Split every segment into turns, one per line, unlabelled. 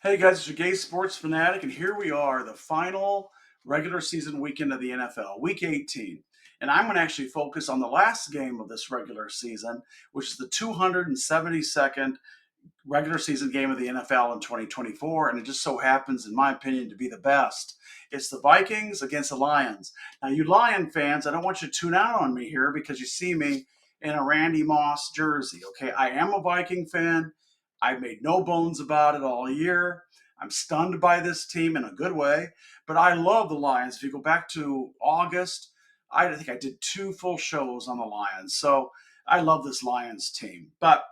Hey guys, it's your gay sports fanatic, and here we are, the final regular season weekend of the NFL, Week 18. And I'm going to actually focus on the last game of this regular season, which is the 272nd regular season game of the NFL in 2024. And it just so happens, in my opinion, to be the best. It's the Vikings against the Lions. Now, you Lion fans, I don't want you to tune out on me here because you see me in a Randy Moss jersey. Okay, I am a Viking fan. I've made no bones about it all year. I'm stunned by this team in a good way, but I love the Lions. If you go back to August, I think I did 2 full shows on the Lions. So I love this Lions team. But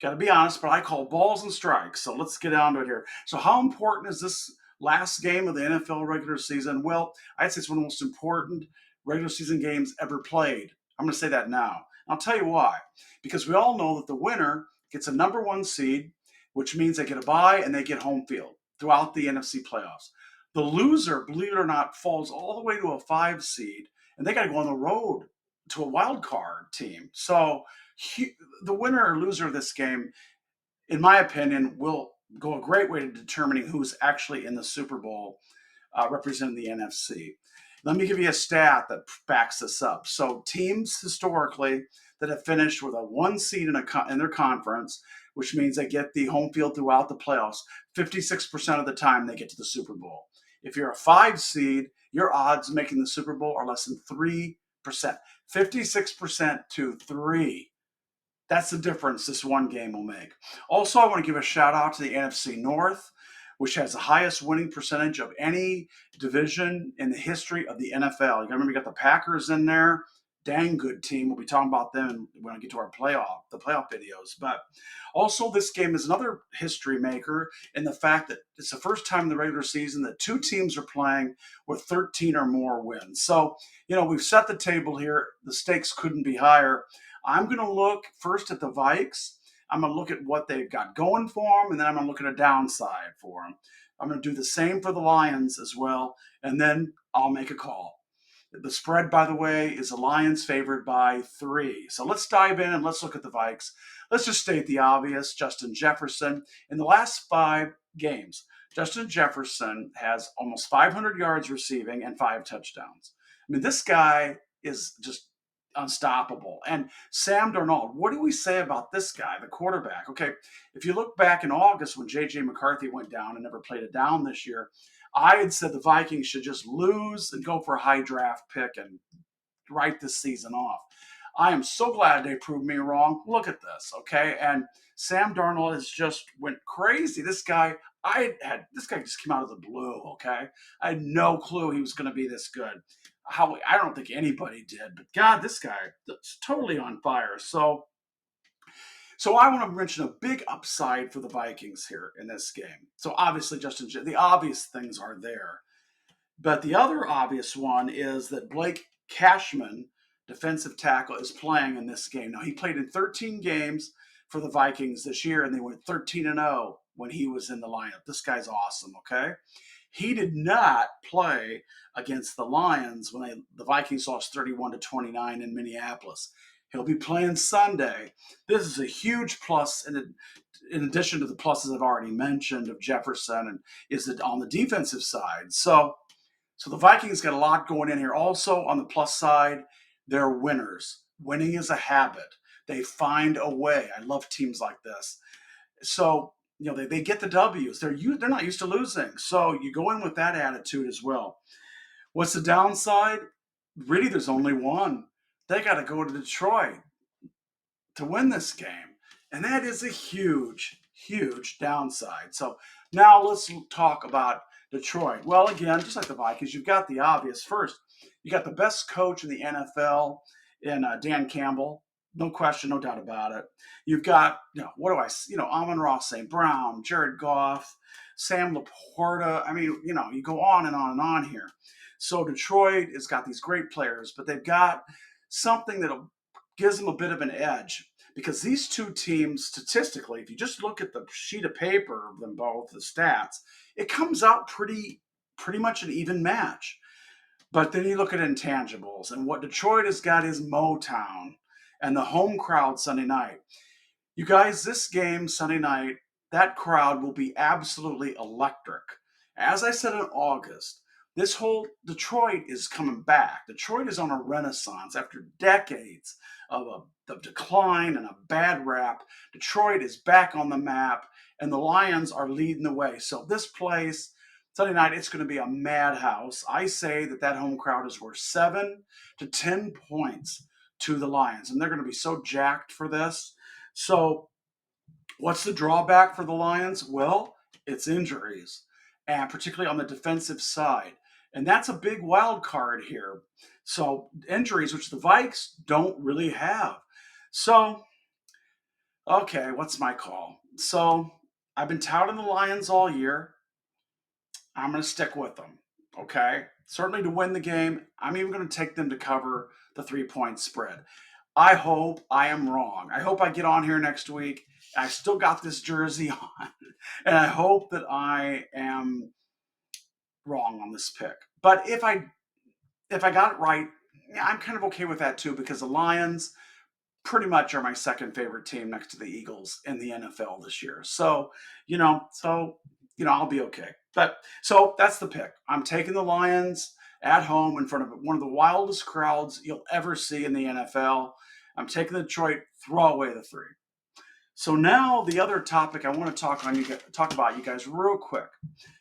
got to be honest, but I call balls and strikes. So let's get down to it here. So, how important is this last game of the NFL regular season? Well, I'd say it's one of the most important regular season games ever played. I'm going to say that now. I'll tell you why. Because we all know that the winner gets a number one seed, which means they get a bye and they get home field throughout the NFC playoffs. The loser, believe it or not, falls all the way to a 5 seed, and they got to go on the road to a wild card team. So the winner or loser of this game, in my opinion, will go a great way to determining who's actually in the Super Bowl representing the NFC. Let me give you a stat that backs this up. So teams historically that have finished with a 1 seed in their conference, which means they get the home field throughout the playoffs, 56% of the time they get to the Super Bowl. If you're a 5 seed, your odds of making the Super Bowl are less than 3%. 56% to 3. That's the difference this one game will make. Also, I want to give a shout out to the NFC North, which has the highest winning percentage of any division in the history of the NFL. You got to remember, you got the Packers in there. Dang good team. We'll be talking about them when I get to the playoff videos. But also, this game is another history maker in the fact that it's the first time in the regular season that 2 teams are playing with 13 or more wins. So, we've set the table here. The stakes couldn't be higher. I'm going to look first at the Vikes. I'm going to look at what they've got going for them, and then I'm going to look at a downside for them. I'm going to do the same for the Lions as well, and then I'll make a call. The spread, by the way, is the Lions favored by 3. So let's dive in and let's look at the Vikes. Let's just state the obvious. Justin Jefferson, in the last 5 games, Justin Jefferson has almost 500 yards receiving and 5 touchdowns. I mean, this guy is just unstoppable. And Sam Darnold, what do we say about this guy, the quarterback? Okay, if you look back in August when J.J. McCarthy went down and never played it down this year, I had said the Vikings should just lose and go for a high draft pick and write this season off. I am so glad they proved me wrong. Look at this, okay? And Sam Darnold has just went crazy. This guy just came out of the blue, okay? I had no clue he was going to be this good. I don't think anybody did, but God, this guy is totally on fire. So I want to mention a big upside for the Vikings here in this game. So obviously, the obvious things are there. But the other obvious one is that Blake Cashman, defensive tackle, is playing in this game. Now, he played in 13 games for the Vikings this year, and they went 13-0 when he was in the lineup. This guy's awesome, okay? He did not play against the Lions when the Vikings lost 31-29 in Minneapolis. He'll be playing Sunday. This is a huge plus, in addition to the pluses I've already mentioned of Jefferson, and is it on the defensive side. So the Vikings got a lot going in here. Also, on the plus side, they're winners. Winning is a habit. They find a way. I love teams like this. So, they get the W's. They're not used to losing. So you go in with that attitude as well. What's the downside? Really, there's only one. They got to go to Detroit to win this game. And that is a huge, huge downside. So now let's talk about Detroit. Well, again, just like the Vikings, you've got the obvious. First, you got the best coach in the NFL in Dan Campbell. No question, no doubt about it. You've got, Amon-Ra St. Brown, Jared Goff, Sam Laporta. I mean, you go on and on and on here. So Detroit has got these great players, but they've got something that gives them a bit of an edge, because these 2 teams, statistically, if you just look at the sheet of paper of them both, the stats, it comes out pretty much an even match. But then you look at intangibles, and what Detroit has got is Motown and the home crowd Sunday night. You guys, this game Sunday night that crowd will be absolutely electric. As I said in August, this whole Detroit is coming back. Detroit is on a renaissance after decades of decline and a bad rap. Detroit is back on the map, and the Lions are leading the way. So this place, Sunday night, it's going to be a madhouse. I say that home crowd is worth 7 to 10 points to the Lions, and they're going to be so jacked for this. So what's the drawback for the Lions? Well, it's injuries, and particularly on the defensive side. And that's a big wild card here. So injuries, which the Vikes don't really have. So, okay, what's my call? So I've been touting the Lions all year. I'm going to stick with them. Okay. Certainly to win the game. I'm even going to take them to cover the 3-point spread. I hope I am wrong. I hope I get on here next week. I still got this jersey on, and I hope that I am wrong on this pick. But if I got it right, yeah, I'm kind of okay with that too, because the Lions pretty much are my second favorite team next to the Eagles in the NFL this year. So, I'll be okay. But so that's the pick. I'm taking the Lions at home in front of one of the wildest crowds you'll ever see in the NFL. I'm taking the Detroit, throw away the 3. So now the other topic I want to talk about you guys real quick,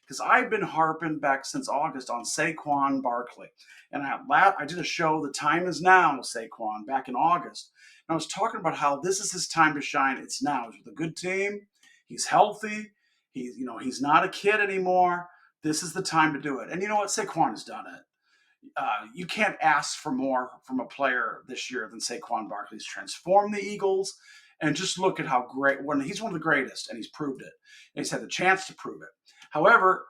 because I've been harping back since August on Saquon Barkley, and I did a show, The Time Is Now, with Saquon back in August, and I was talking about how this is his time to shine. It's now. He's with a good team. He's healthy. He's not a kid anymore. This is the time to do it. And you know what? Saquon has done it. You can't ask for more from a player this year than Saquon Barkley. He's transformed the Eagles, and just look at how great. He's one of the greatest, and he's proved it. And he's had the chance to prove it. However,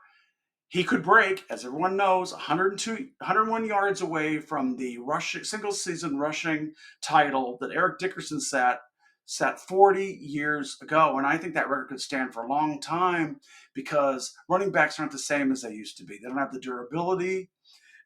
he could break, as everyone knows, 101 yards away from the single season rushing title that Eric Dickerson set 40 years ago. And I think that record could stand for a long time, because running backs aren't the same as they used to be. They don't have the durability.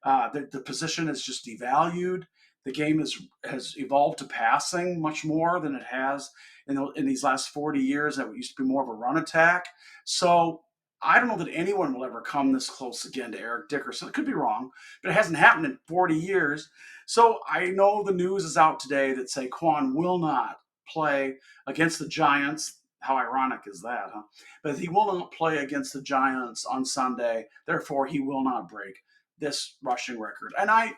The position is just devalued. The game has evolved to passing much more than it has in these last 40 years. That used to be more of a run attack. So I don't know that anyone will ever come this close again to Eric Dickerson. It could be wrong, but it hasn't happened in 40 years. So I know the news is out today that Saquon will not play against the Giants. How ironic is that, huh? But he will not play against the Giants on Sunday. Therefore, he will not break this rushing record. And I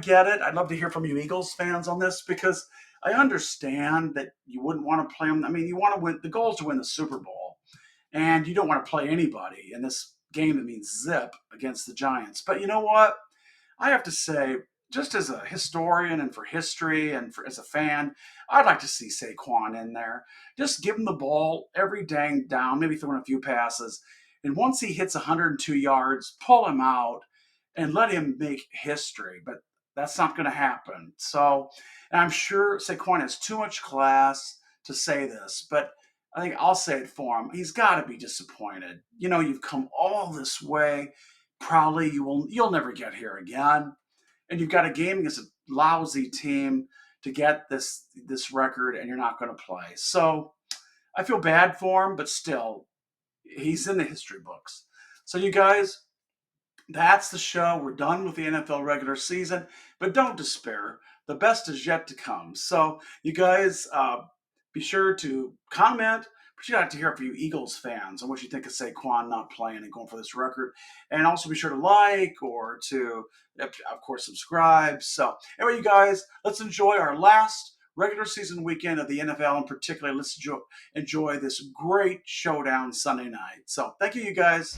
get it. I'd love to hear from you Eagles fans on this, because I understand that you wouldn't want to play them. I mean, you want to win. The goal is to win the Super Bowl, and you don't want to play anybody in this game that means zip against the Giants. But you know what? I have to say, just as a historian and for history and as a fan, I'd like to see Saquon in there. Just give him the ball every dang down, maybe throwing a few passes. And once he hits 102 yards, pull him out and let him make history. But that's not going to happen. So, and I'm sure Saquon has too much class to say this, but I think I'll say it for him. He's got to be disappointed. You've come all this way. Probably you'll never get here again. And you've got a game against a lousy team to get this record, and you're not going to play. So I feel bad for him, but still, he's in the history books. So you guys, that's the show. We're done with the NFL regular season, but don't despair. The best is yet to come. So you guys, be sure to comment. But I'd like to hear from you Eagles fans on what you think of Saquon not playing and going for this record. And also be sure to like or to, of course, subscribe. So anyway, you guys, let's enjoy our last regular season weekend of the NFL. In particular, let's enjoy this great showdown Sunday night. So thank you, you guys.